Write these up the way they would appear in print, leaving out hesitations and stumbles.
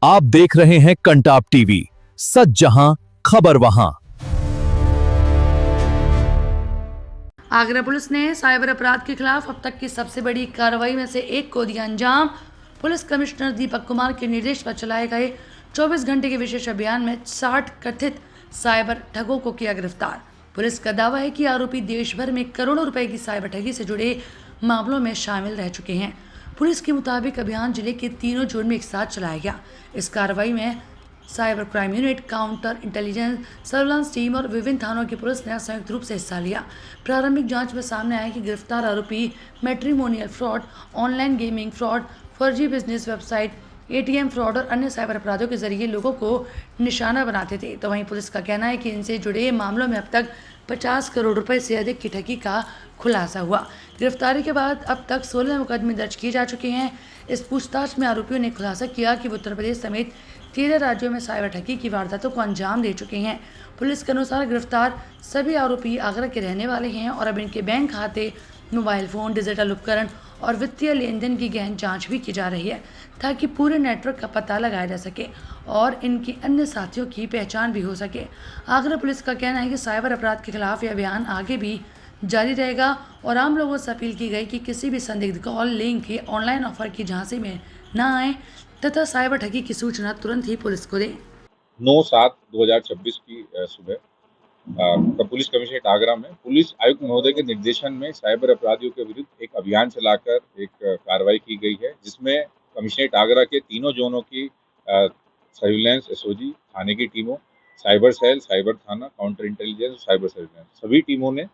आप देख रहे हैं कंटाप टीवी, सच जहां खबर वहां। आगरा पुलिस ने साइबर अपराध के खिलाफ अब तक की सबसे बड़ी कार्रवाई में से एक को दिया अंजाम। पुलिस कमिश्नर दीपक कुमार के निर्देश पर चलाए गए 24 घंटे के विशेष अभियान में 60 कथित साइबर ठगों को किया गिरफ्तार। पुलिस का दावा है कि आरोपी देश भर में करोड़ों रुपए की साइबर ठगी से जुड़े मामलों में शामिल रह चुके हैं। पुलिस के मुताबिक अभियान जिले के तीनों जोन में एक साथ चलाया गया। इस कार्रवाई में cyber crime unit, counter intelligence, surveillance team और विभिन्न थानों की पुलिस ने संयुक्त रूप से हिस्सा लिया। प्रारंभिक जांच में सामने आया कि गिरफ्तार आरोपी matrimonial fraud, online gaming fraud, फर्जी बिजनेस वेबसाइट, एटीएम फ्रॉड और अन्य साइबर अपराधों के जरिए लोगों को निशाना बनाते थे। तो वहीं पुलिस का कहना है कि इनसे जुड़े मामलों में अब तक 50 करोड़ रुपए से अधिक की ठगी का खुलासा हुआ। गिरफ्तारी के बाद अब तक 16 मुकदमे दर्ज किए जा चुके हैं। इस पूछताछ में आरोपियों ने खुलासा किया कि वो उत्तर प्रदेश समेत 13 राज्यों में साइबर ठगी की वारदातों को अंजाम दे चुके हैं। पुलिस के अनुसार गिरफ्तार सभी आरोपी आगरा के रहने वाले हैं और अब इनके बैंक खाते, मोबाइल फ़ोन, डिजिटल उपकरण और वित्तीय लेन देन की गहन जांच भी की जा रही है ताकि पूरे नेटवर्क का पता लगाया जा सके और इनके अन्य साथियों की पहचान भी हो सके। आगरा पुलिस का कहना है कि साइबर अपराध के खिलाफ यह अभियान आगे भी जारी रहेगा और आम लोगों से अपील की गई कि किसी भी संदिग्ध कॉल, लिंक या ऑनलाइन ऑफर की झांसे में न आए तथा साइबर ठगी की सूचना तुरंत ही पुलिस को दें। 9/7/2026 की सुबह पुलिस कमिश्नरेट आगरा में पुलिस आयुक्त महोदय के निर्देशन में साइबर अपराधियों के विरुद्ध एक अभियान चलाकर एक कार्रवाई की गई है, जिसमें कमिश्नरेट आगरा के तीनों जोनों की सर्विलांस, एसओजी थाने की टीमों, साइबर सेल, साइबर थाना, काउंटर इंटेलिजेंस, साइबर सर्विलांस सभी टीमों ने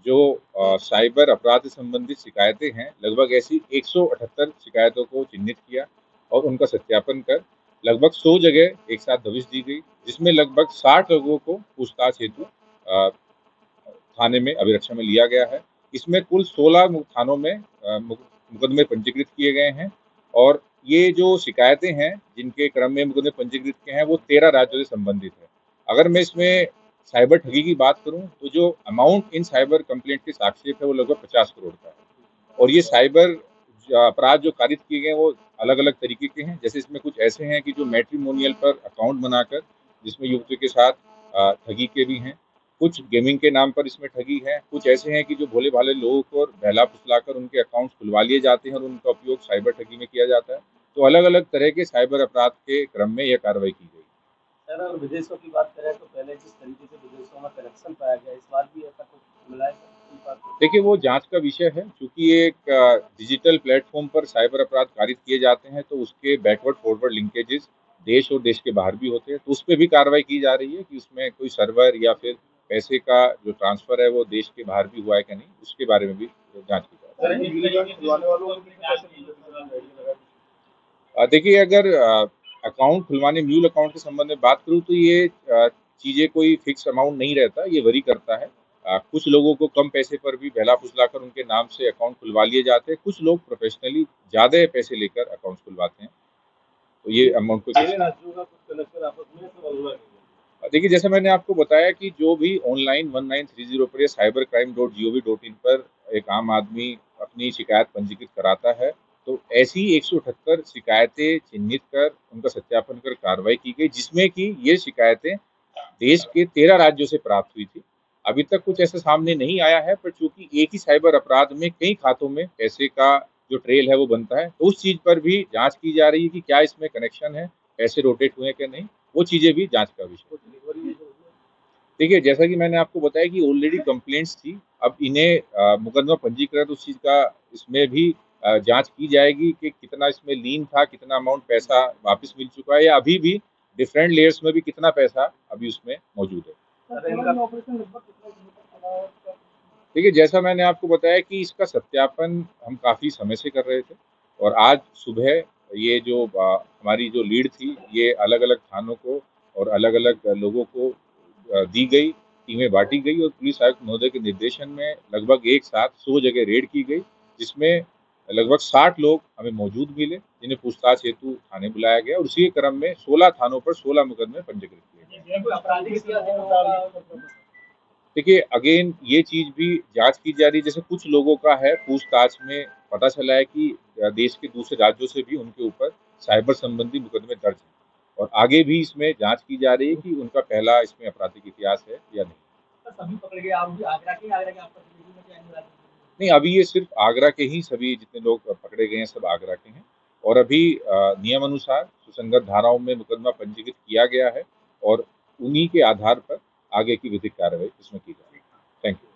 जो साइबर अपराध से संबंधित शिकायतें हैं, लगभग ऐसी 178 शिकायतों को चिन्हित किया और उनका सत्यापन कर लगभग 100 जगह एक साथ दबिश दी गई, जिसमें लगभग 60 लोगों को पूछताछ हेतु थाने में अभिरक्षा में लिया गया है। इसमें कुल 16 थानों में मुकदमे पंजीकृत किए गए हैं और ये जो शिकायतें हैं जिनके क्रम में मुकदमे पंजीकृत किए हैं वो 13 राज्यों से संबंधित है। अगर मैं इसमें साइबर ठगी की बात करूं तो जो अमाउंट इन साइबर कंप्लेंट की साक्ष्य है वो लगभग 50 करोड़ का है और ये साइबर अपराध जो कारित किए गए वो अलग अलग तरीके के हैं। जैसे इसमें कुछ ऐसे हैं कि जो मैट्रिमोनियल पर अकाउंट बनाकर जिसमें युवतियों के साथ ठगी के भी हैं, कुछ गेमिंग के नाम पर इसमें ठगी है, कुछ ऐसे हैं कि जो भोले भाले लोगों को बहला फुसलाकर उनके अकाउंट्स खुलवा लिए जाते हैं और उनका उपयोग साइबर ठगी में किया जाता है। तो अलग अलग तरह के साइबर अपराध के क्रम में यह कार्रवाई की गई। सर, अगर विदेशों की बात करें तो पहले जिस तरीके से विदेशों में कनेक्शन पाया गया, इस बार भी ऐसा कुछ मिला है? देखिए, वो जांच का विषय है, क्योंकि एक डिजिटल प्लेटफॉर्म पर साइबर अपराध कारित किए जाते हैं तो उसके बैकवर्ड फॉरवर्ड लिंकेजेस देश और देश के बाहर भी होते हैं, तो उस पर भी कार्रवाई की जा रही है कि उसमें कोई सर्वर या फिर पैसे का जो ट्रांसफर है वो देश के बाहर भी हुआ है कि नहीं, उसके बारे में भी जांच की जा रही है। देखिए, अगर अकाउंट खुलवाने, म्यूल अकाउंट के संबंध में बात करूँ तो ये चीज़ें कोई फिक्स अमाउंट नहीं रहता, ये वरी करता है। कुछ लोगों को कम पैसे पर भी बहला फुसलाकर उनके नाम से अकाउंट खुलवा लिए जाते हैं, कुछ लोग प्रोफेशनली ज़्यादा पैसे लेकर अकाउंट खुलवाते हैं, तो ये अमाउंट को देखिए, जैसे मैंने आपको बताया कि जो भी ऑनलाइन 1930 पर या cybercrime.gov.in पर एक आम आदमी अपनी शिकायत पंजीकृत कराता है, तो ऐसी 178 शिकायतें चिन्हित कर उनका सत्यापन कर कार्रवाई की गई, जिसमें कि ये शिकायतें देश के 13 राज्यों से प्राप्त हुई थी। अभी तक कुछ ऐसा सामने नहीं आया है, पर चूंकि एक ही साइबर अपराध में कई खातों में पैसे का जो ट्रेल है वो बनता है, तो उस चीज पर भी जांच की जा रही है कि क्या इसमें कनेक्शन है, पैसे रोटेट हुए कि नहीं, वो चीजें भी जांच का विषय। देखिए, जैसा कि मैंने आपको बताया कि ऑलरेडी कंप्लेंट्स थी, अब इन्हें मुकदमा पंजीकृत उस चीज का इसमें भी जांच की जाएगी कि कितना इसमें लीन था, कितना अमाउंट पैसा वापस मिल चुका है या अभी भी डिफरेंट लेयर्स में भी कितना पैसा अभी उसमें मौजूद है। देखिए, जैसा मैंने आपको बताया कि इसका सत्यापन हम काफ़ी समय से कर रहे थे और आज सुबह ये जो हमारी जो लीड थी ये अलग अलग थानों को और अलग अलग लोगों को दी गई, टीमें बांटी गई और पुलिस आयुक्त महोदय के निर्देशन में लगभग एक साथ 100 जगह रेड की गई, जिसमें लगभग 60 लोग हमें मौजूद मिले जिन्हें पूछताछ हेतु थाने बुलाया गया और उसी क्रम में 16 थानों पर 16 मुकदमे पंजीकृत किए गए। देखिए, अगेन ये चीज भी जांच की जा रही है। जैसे कुछ लोगों का है, पूछताछ में पता चला है कि देश के दूसरे राज्यों से भी उनके ऊपर साइबर संबंधी मुकदमे दर्ज हैं, और आगे भी इसमें जांच की जा रही है कि उनका पहला इसमें आपराधिक इतिहास है या नहीं। सभी पकड़े गए आरोपी आगरा के आपस में क्या है? नहीं, अभी ये सिर्फ आगरा के ही सभी जितने लोग पकड़े गए हैं सब आगरा के हैं और अभी नियम अनुसार सुसंगत धाराओं में मुकदमा पंजीकृत किया गया है और उन्हीं के आधार पर आगे की विधिक कार्रवाई इसमें की जाएगी। Thank you.